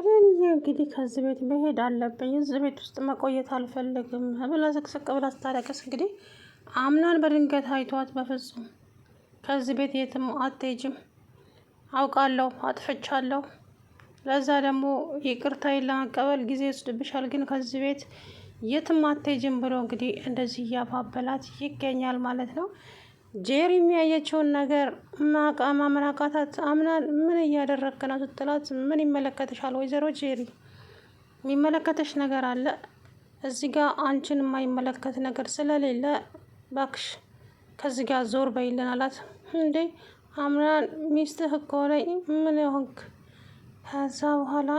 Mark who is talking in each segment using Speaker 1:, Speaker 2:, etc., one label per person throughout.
Speaker 1: ብሌንዬ እንግዲህ ከዚህ ቤት መሄድ አለብኝ፣ እዚህ ቤት ውስጥ መቆየት አልፈልግም ብላ ስቅስቅ ብላ ስታለቅስ እንግዲህ አምናን በድንገት አይቷት በፍጹም ከዚህ ቤት የትም አትሄጂም፣ አውቃለሁ አጥፍቻለሁ፣ ለዛ ደግሞ ይቅርታዬን ለመቀበል ጊዜ ይወስድብሻል፣ ግን ከዚህ ቤት የትም አትሄጂም ብሎ እንግዲህ እንደዚህ እያባበላት ይገኛል ማለት ነው። ጄሪ የሚያየችውን ነገር ማመን አቃታት። አምናን ምን እያደረግክ ነው ስትላት፣ ምን ይመለከትሻል ወይዘሮ ጄሪ? የሚመለከተሽ ነገር አለ እዚህ ጋር አንቺን የማይመለከት ነገር ስለሌለ ባክሽ ከዚህ ጋር ዞር በይልን አላት። እንዴ አምናን ሚስትህ እኮ ነኝ ምን ሆንክ? ከዛ በኋላ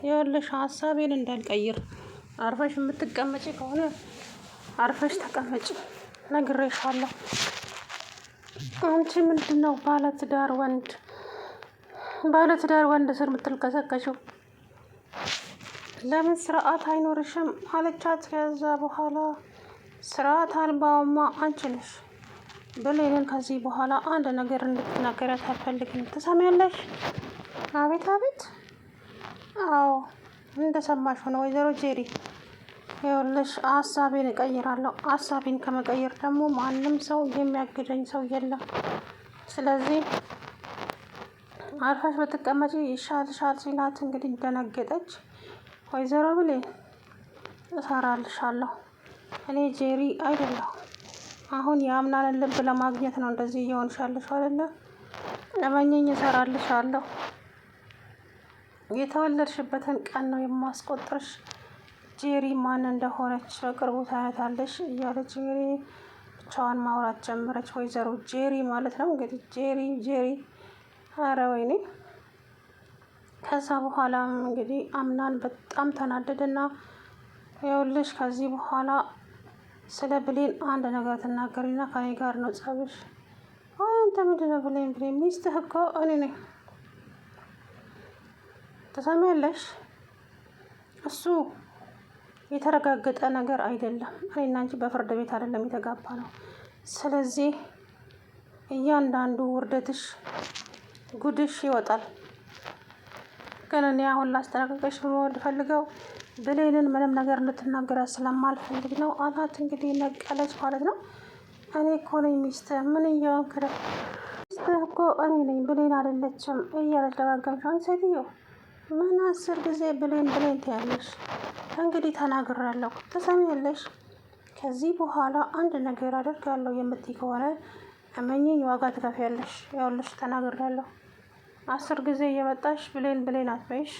Speaker 1: የወለሽ ሀሳቤን እንዳልቀይር አርፈሽ የምትቀመጪ ከሆነ አርፈሽ ተቀመጪ ነግሬሻለሁ። አንቺ ምንድን ነው ባለትዳር ወንድ ስር የምትልከሰከሽው? ለምን ስርዓት አይኖርሽም አለቻት። ከዛ በኋላ ስርዓት አልባውማ አንቺ ነሽ። ብሌንን ከዚህ በኋላ አንድ ነገር እንድትናገሪያት አልፈልግም። ትሰሚያለሽ? አቤት አቤት። አዎ እንደሰማሽ ሆነ ወይዘሮ ጄሪ። ይኸውልሽ ሀሳቤን እቀይራለሁ። ሀሳቤን ከመቀየር ደግሞ ማንም ሰው የሚያግደኝ ሰው የለም። ስለዚህ አርፈሽ ብትቀመጪ ይሻልሻል ሲላት እንግዲህ ደነገጠች። ወይዘሮ ብሌን እሰራልሻለሁ። እኔ ጄሪ አይደለሁ። አሁን የአምናንን ልብ ለማግኘት ነው እንደዚህ እየሆንሻለሽ አይደለ? ለመኘኝ እሰራልሻለሁ። የተወለድሽበትን ቀን ነው የማስቆጥርሽ። ጄሪ ማን እንደሆነች በቅርቡ ታያታለሽ እያለች እንግዲህ ብቻዋን ማውራት ጀመረች። ወይዘሮ ጄሪ ማለት ነው እንግዲህ ጄሪ አረ ወይኔ። ከዛ በኋላ እንግዲህ አምናን በጣም ተናደደና ይኸውልሽ ከዚህ በኋላ ስለ ብሌን አንድ ነገር ትናገሪና ከኔ ጋር ነው ጸብሽ። አንተ ምንድን ነው ብሌን ሚስትህ እኮ እኔ ነኝ። ትሰሚያለሽ? እሱ የተረጋገጠ ነገር አይደለም። እኔና አንቺ በፍርድ ቤት አይደለም የተጋባ ነው። ስለዚህ እያንዳንዱ ውርደትሽ ጉድሽ ይወጣል። ግን እኔ አሁን ላስጠነቀቀሽ ፈልገው ብሌንን ምንም ነገር እንድትናገራት ስለማልፈልግ ነው አላት። እንግዲህ ነቀለች ማለት ነው። እኔ እኮ ነኝ ሚስትህ። ምን እየሆንክ ነው? ሚስትህ እኮ እኔ ነኝ ብሌን አይደለችም እያለች ደጋገምሻን። ሴትዮ ምን 10 ጊዜ ብሌን ትያለሽ? እንግዲህ ተናግራለሁ። ትሰሚያለሽ? ከዚህ በኋላ አንድ ነገር አደርጋለሁ የምትይ ከሆነ እመኚኝ፣ ዋጋ ትከፍያለሽ። ያውልሽ ተናግራለሁ። 10 ጊዜ እየመጣሽ ብሌን አትበይሽ።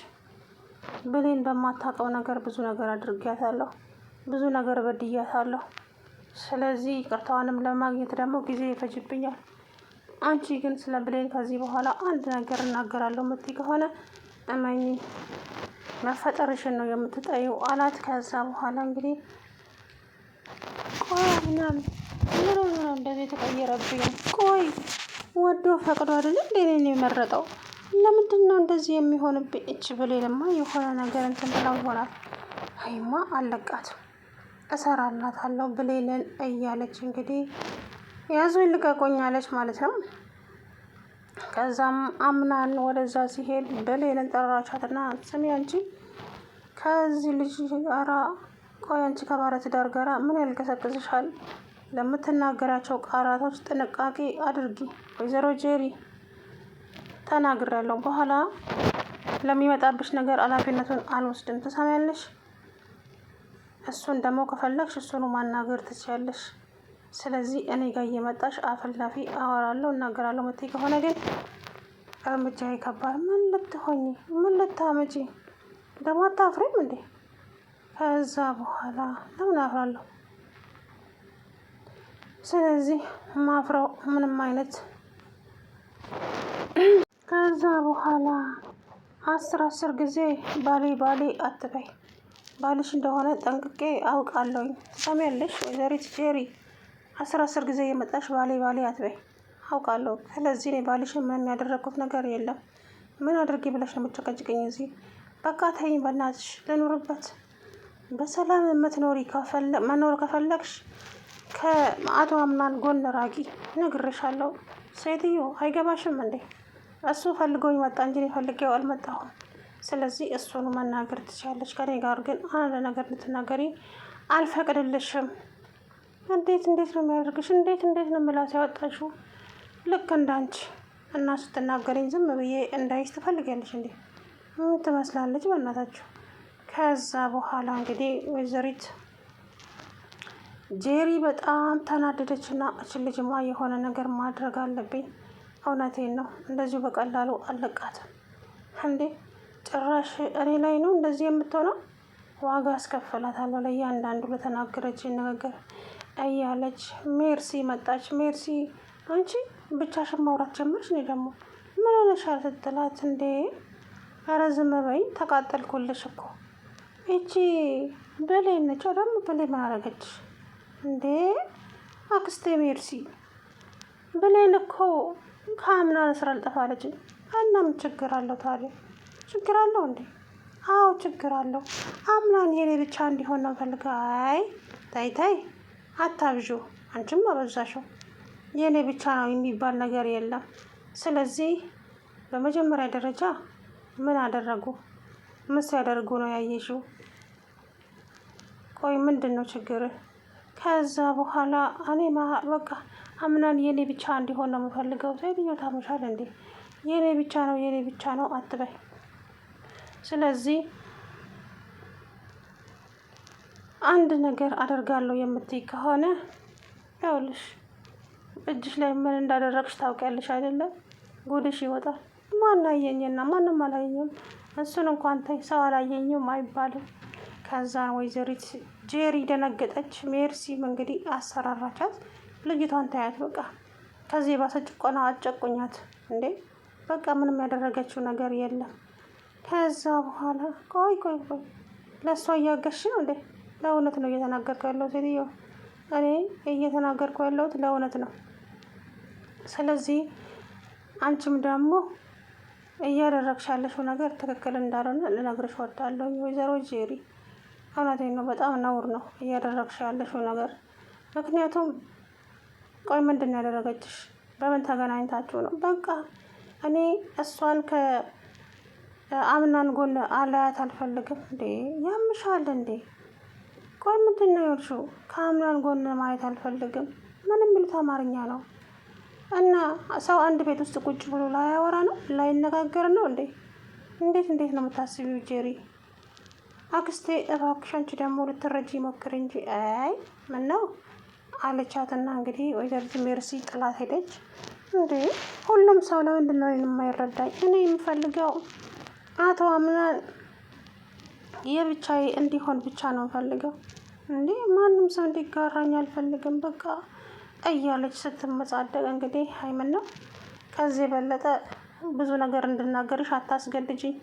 Speaker 1: ብሌን በማታውቀው ነገር ብዙ ነገር አድርጊያታለሁ፣ ብዙ ነገር በድያታለሁ። ስለዚህ ይቅርታዋንም ለማግኘት ደግሞ ጊዜ ይፈጅብኛል። አንቺ ግን ስለ ብሌን ከዚህ በኋላ አንድ ነገር እናገራለሁ የምትይ ከሆነ እመኚኝ መፈጠርሽን ነው የምትጠይው አላት። ከዛ በኋላ እንግዲህ ቆይ ምናምን ምን ነው እንደዚህ የተቀየረብኝ? ቆይ ወዶ ፈቅዶ አይደል እንዴ እኔን የመረጠው? ለምንድን ነው እንደዚህ የሚሆንብኝ? እች ብሌንማ የሆነ ነገር እንትን ብላው ይሆናል። አይማ አለቃትም፣ እሰራላታለሁ ብሌንን እያለች እንግዲህ ያዙኝ ልቀቁኝ አለች ማለት ነው። ከዛም አምናን ወደዛ ሲሄድ ብሌንን ጠራቻትና ስሚ አንቺ ከዚህ ልጅ ጋራ ቆይ አንቺ ከባለትዳር ጋራ ምን ያልቀሰቅስሻል? ለምትናገራቸው ቃላቶች ጥንቃቄ አድርጊ። ወይዘሮ ጄሪ ተናግራለሁ፣ በኋላ ለሚመጣብሽ ነገር ኃላፊነቱን አልወስድም። ትሰሚያለሽ? እሱን ደግሞ ከፈለግሽ እሱኑ ማናገር ትችያለሽ። ስለዚህ እኔ ጋር እየመጣሽ አፈላፊ አወራለሁ እናገራለሁ ምትይ ከሆነ ግን እርምጃ ይከባድ። ምን ልትሆኚ? ምን ልታመጪ? ደግሞ አታፍሪም እንዴ? ከዛ በኋላ ለምን አፍራለሁ? ስለዚህ ማፍራው ምንም አይነት ከዛ በኋላ 10 ጊዜ ባሌ አትበይ። ባልሽ እንደሆነ ጠንቅቄ አውቃለሁኝ። ትሰሚያለሽ ወይዘሪት ጄሪ? 10 ጊዜ የመጣሽ ባሌ አትበይ። አውቃለሁ። ስለዚህ እኔ ባልሽን ምንም ያደረግኩት ነገር የለም። ምን አድርጌ ብለሽ ነው የምትጨቀጭቅኝ እዚህ? በቃ ተይኝ በእናትሽ ልኑርበት። በሰላም መኖር ከፈለግሽ ከአቶ አምናን ጎን ራቂ። ነግሬሻለሁ። ሴትዮ አይገባሽም እንዴ? እሱ ፈልጎኝ መጣ እንጂ እኔ ፈልጌው አልመጣሁም። ስለዚህ እሱኑ መናገር ትችላለች። ከኔ ጋር ግን አንድ ነገር ልትናገሪ አልፈቅድልሽም። እንዴት ነው የሚያደርግሽ? እንዴት ነው ምላስ ያወጣሽው? ልክ እንዳንቺ እና ስትናገረኝ ዝም ብዬ እንዳይሽ ትፈልጊያለሽ እንዴ? ምን ትመስላለች በእናታችሁ። ከዛ በኋላ እንግዲህ ወይዘሪት ጄሪ በጣም ተናደደችና እችን ልጅማ የሆነ ነገር ማድረግ አለብኝ። እውነቴን ነው፣ እንደዚሁ በቀላሉ አለቃትም እንዴ? ጭራሽ እኔ ላይ ነው እንደዚህ የምትሆነው? ዋጋ አስከፍላታለሁ ለእያንዳንዱ ለተናገረች ነገር እያለች ሜርሲ መጣች። ሜርሲ አንቺ ብቻሽን ማውራት ጀመርሽ? እኔ ደግሞ ምን ሆነሻል ስትላት፣ እንዴ ኧረ ዝም በይ ተቃጠልኩልሽ እኮ ይቺ ብሌን ነች። ደግሞ ብሌን ምን አደረገችሽ እንዴ? አክስቴ ሜርሲ ብሌን እኮ ከአምና ስራ አልጠፋለች እና ምን ችግር አለው ታዲያ? ችግር አለው እንዴ? አዎ ችግር አለው። አምናን የኔ ብቻ እንዲሆን ነው ፈልገ። አይ ታይ አታብዡ፣ አንቺም አበዛሽው። የኔ ብቻ ነው የሚባል ነገር የለም። ስለዚህ በመጀመሪያ ደረጃ ምን አደረጉ? ምን ሲያደርጉ ነው ያየሽው? ቆይ ምንድን ነው ችግር? ከዛ በኋላ እኔ በቃ አምናን የኔ ብቻ እንዲሆን ነው የምፈልገው። ሴትዮ ታመሻል እንዴ? የኔ ብቻ ነው አትበይ። ስለዚህ አንድ ነገር አደርጋለሁ የምትይ ከሆነ ያውልሽ እጅሽ ላይ ምን እንዳደረግሽ ታውቂያለሽ አይደለም? ጉድሽ ይወጣል። ማን አየኝና? ማንም አላየኝም። እሱን እንኳን ተይ፣ ሰው አላየኝም አይባልም። ከዛ ወይዘሪት ጄሪ ደነገጠች። ሜርሲም እንግዲህ አሰራራቻት። ልጅቷን ታያት፣ በቃ ከዚህ ባሰ ጭቆና አጨቁኛት እንዴ! በቃ ምንም ያደረገችው ነገር የለም። ከዛ በኋላ ቆይ ለእሷ እያገሽ ነው እንዴ? ለእውነት ነው እየተናገርኩ ያለው ሴትዮ፣ እኔ እየተናገርኩ ያለሁት ለእውነት ነው። ስለዚህ አንቺም ደግሞ እያደረግሽ ያለሽው ነገር ትክክል እንዳልሆነ ልነግርሽ እወዳለሁ ወይዘሮ ጄሪ። እውነቴን ነው፣ በጣም ነውር ነው እያደረግሽ ያለሽው ነገር። ምክንያቱም ቆይ ምንድን ነው ያደረገችሽ? በምን ተገናኝታችሁ ነው? በቃ እኔ እሷን ከአምናን ጎን አላያት አልፈልግም። እንዴ ያምሻል እንዴ? ቆይ ምንድን ነው ያልሽው? ከአምናን ጎን ማየት አልፈልግም። ምን የሚሉት አማርኛ ነው? እና ሰው አንድ ቤት ውስጥ ቁጭ ብሎ ላያወራ ነው? ላይነጋገር ነው እንዴ? እንዴት ነው የምታስቢው ጄሪ? አክስቴ እባክሽ አንቺ ደግሞ ልትረጂ ሞክር እንጂ። አይ ምን ነው አለቻትና እንግዲህ ወይዘሪት ሜርሲ ጥላት ሄደች። እንዴ ሁሉም ሰው ለምንድን ነው የማይረዳኝ? እኔ የምፈልገው አቶ አምናን የብቻዬ እንዲሆን ብቻ ነው የምፈልገው። እንዴ ማንም ሰው እንዲጋራኝ አልፈልግም። በቃ እያለች ስትመጻደቅ እንግዲህ ሀይምን ነው ከዚህ የበለጠ ብዙ ነገር እንድናገርሽ አታስገድጅኝ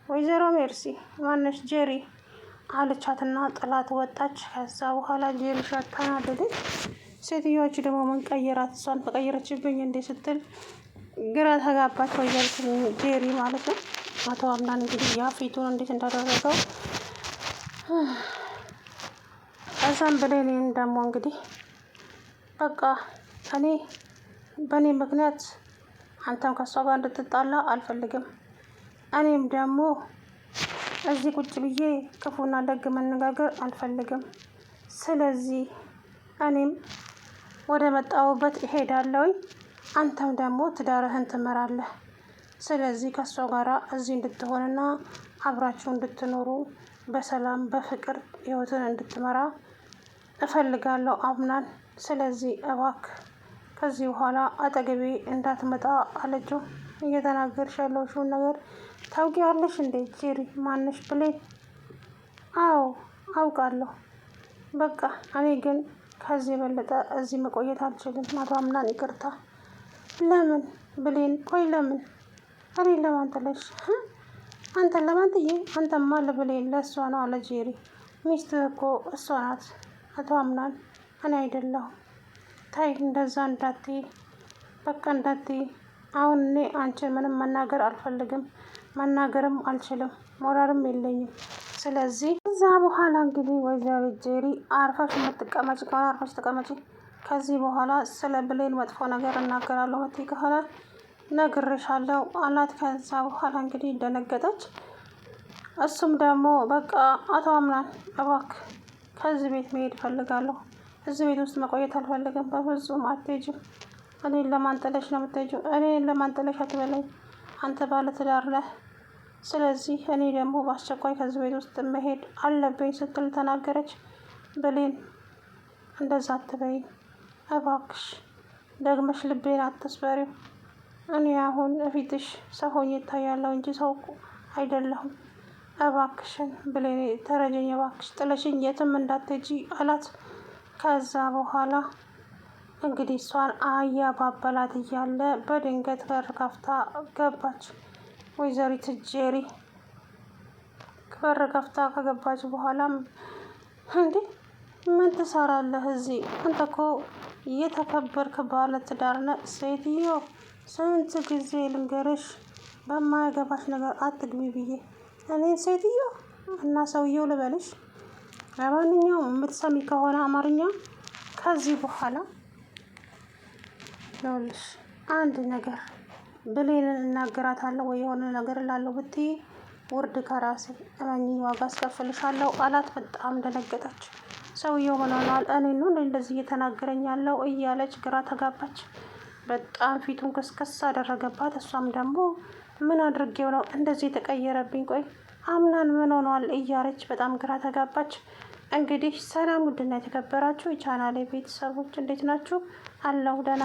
Speaker 1: ወይዘሮ ሜርሲ ማነሽ ጄሪ አለቻትና ጥላት ወጣች። ከዛ በኋላ ጄሪ ተናደደች። ሴትዮዋች ደግሞ ምን ቀየራት? እሷን ተቀየረችብኝ እንዴ ስትል ግራ ተጋባች ወይዘሪት ጄሪ ማለት ነው። አቶ አምናን እንግዲህ ያፌቱን እንዴት እንዳደረገው ከዛም ብሌን ደግሞ እንግዲህ በቃ እኔ በእኔ ምክንያት አንተም ከሷ ጋር እንድትጣላ አልፈልግም። እኔም ደግሞ እዚህ ቁጭ ብዬ ክፉና ደግ መነጋገር አልፈልግም። ስለዚህ እኔም ወደ መጣሁበት እሄዳለሁኝ፣ አንተም ደግሞ ትዳርህን ትመራለህ። ስለዚህ ከሷ ጋራ እዚህ እንድትሆንና አብራችሁ እንድትኖሩ በሰላም በፍቅር ህይወትን እንድትመራ እፈልጋለሁ አምናን። ስለዚህ እባክህ ከዚህ በኋላ አጠገቤ እንዳትመጣ አለችው። እየተናገርሽ ያለሽውን ነገር ታውቂያለሽ እንዴ ጄሪ? ማነሽ ብሌን? አዎ አውቃለሁ። በቃ እኔ ግን ከዚህ የበለጠ እዚህ መቆየት አልችልም። አቶ አምናን ይቅርታ። ለምን ብሌን? ቆይ ለምን? እኔ ለማን ጥለሽ? አንተን ለማን ጥዬ? አንተማ ለብሌን ለእሷ ነው አለ ጄሪ። ሚስት እኮ እሷ ናት አቶ አምናን፣ እኔ አይደለሁም። ታይ እንደዛ እንዳትዪ፣ በቃ እንዳትዪ። አሁን እኔ አንቺን ምንም መናገር አልፈልግም፣ መናገርም አልችልም፣ ሞራልም የለኝም። ስለዚህ እዛ በኋላ እንግዲህ ወይዘሮ ጄሪ አርፈሽ የምትቀመጭ ከሆነ አርፈሽ ተቀመጪ። ከዚህ በኋላ ስለ ብሌን መጥፎ ነገር እናገራለሁ መጥፎ ከሆነ ነግሬሻለሁ አላት። ከዛ በኋላ እንግዲህ ደነገጠች። እሱም ደግሞ በቃ አቶ አምናን እባክህ ከዚህ ቤት መሄድ እፈልጋለሁ። እዚህ ቤት ውስጥ መቆየት አልፈልግም። በፍጹም አትሄጂም። እኔን ለማንጠለሽ ነው የምትሄጂው? እኔን ለማንጠለሽ አትበለኝ። አንተ ባለትዳር ነህ። ስለዚህ እኔ ደግሞ በአስቸኳይ ከዚህ ቤት ውስጥ መሄድ አለብኝ ስትል ተናገረች። ብሌን እንደዛ አትበይኝ እባክሽ፣ ደግመሽ ልቤን አትስበሪው። እኔ አሁን እፊትሽ ሰው ሆኜ እታያለሁ እንጂ ሰው አይደለሁም። እባክሽን ብሌን ተረጀኝ፣ እባክሽ ጥለሽኝ የትም እንዳትሄጂ አላት። ከዛ በኋላ እንግዲህ እሷን አያባበላት እያለ በድንገት በር ከፍታ ገባች። ወይዘሪት ጄሪ በር ከፍታ ከገባች በኋላም እንዴ ምን ትሰራለህ እዚህ? አንተ እኮ የተከበርክ ባለ ትዳር ነህ። ሴትዮ ስንት ጊዜ ልንገርሽ በማያገባሽ ነገር አትግቢ ብዬ። እኔን ሴትዮ እና ሰውየው ልበልሽ? ለማንኛውም የምትሰሚ ከሆነ አማርኛ ከዚህ በኋላ ይኸውልሽ አንድ ነገር ብሌንን እናገራታለሁ ወይ የሆነ ነገር እላለሁ ብትይ ውርድ ከራሴ እመኚኝ፣ ዋጋ አስከፍልሻለሁ አላት። በጣም ደነገጠች። ሰውየው ምን ሆኗል? እኔ ነው እንደዚህ እየተናገረኝ ያለው እያለች ግራ ተጋባች። በጣም ፊቱን ክስክስ አደረገባት። እሷም ደግሞ ምን አድርጌው ነው እንደዚህ የተቀየረብኝ? ቆይ አምናን ምን ሆኗል? እያለች በጣም ግራ ተጋባች። እንግዲህ ሰላም ውድና የተከበራችሁ የቻናሌ ቤተሰቦች እንዴት ናችሁ? አለሁ ደህና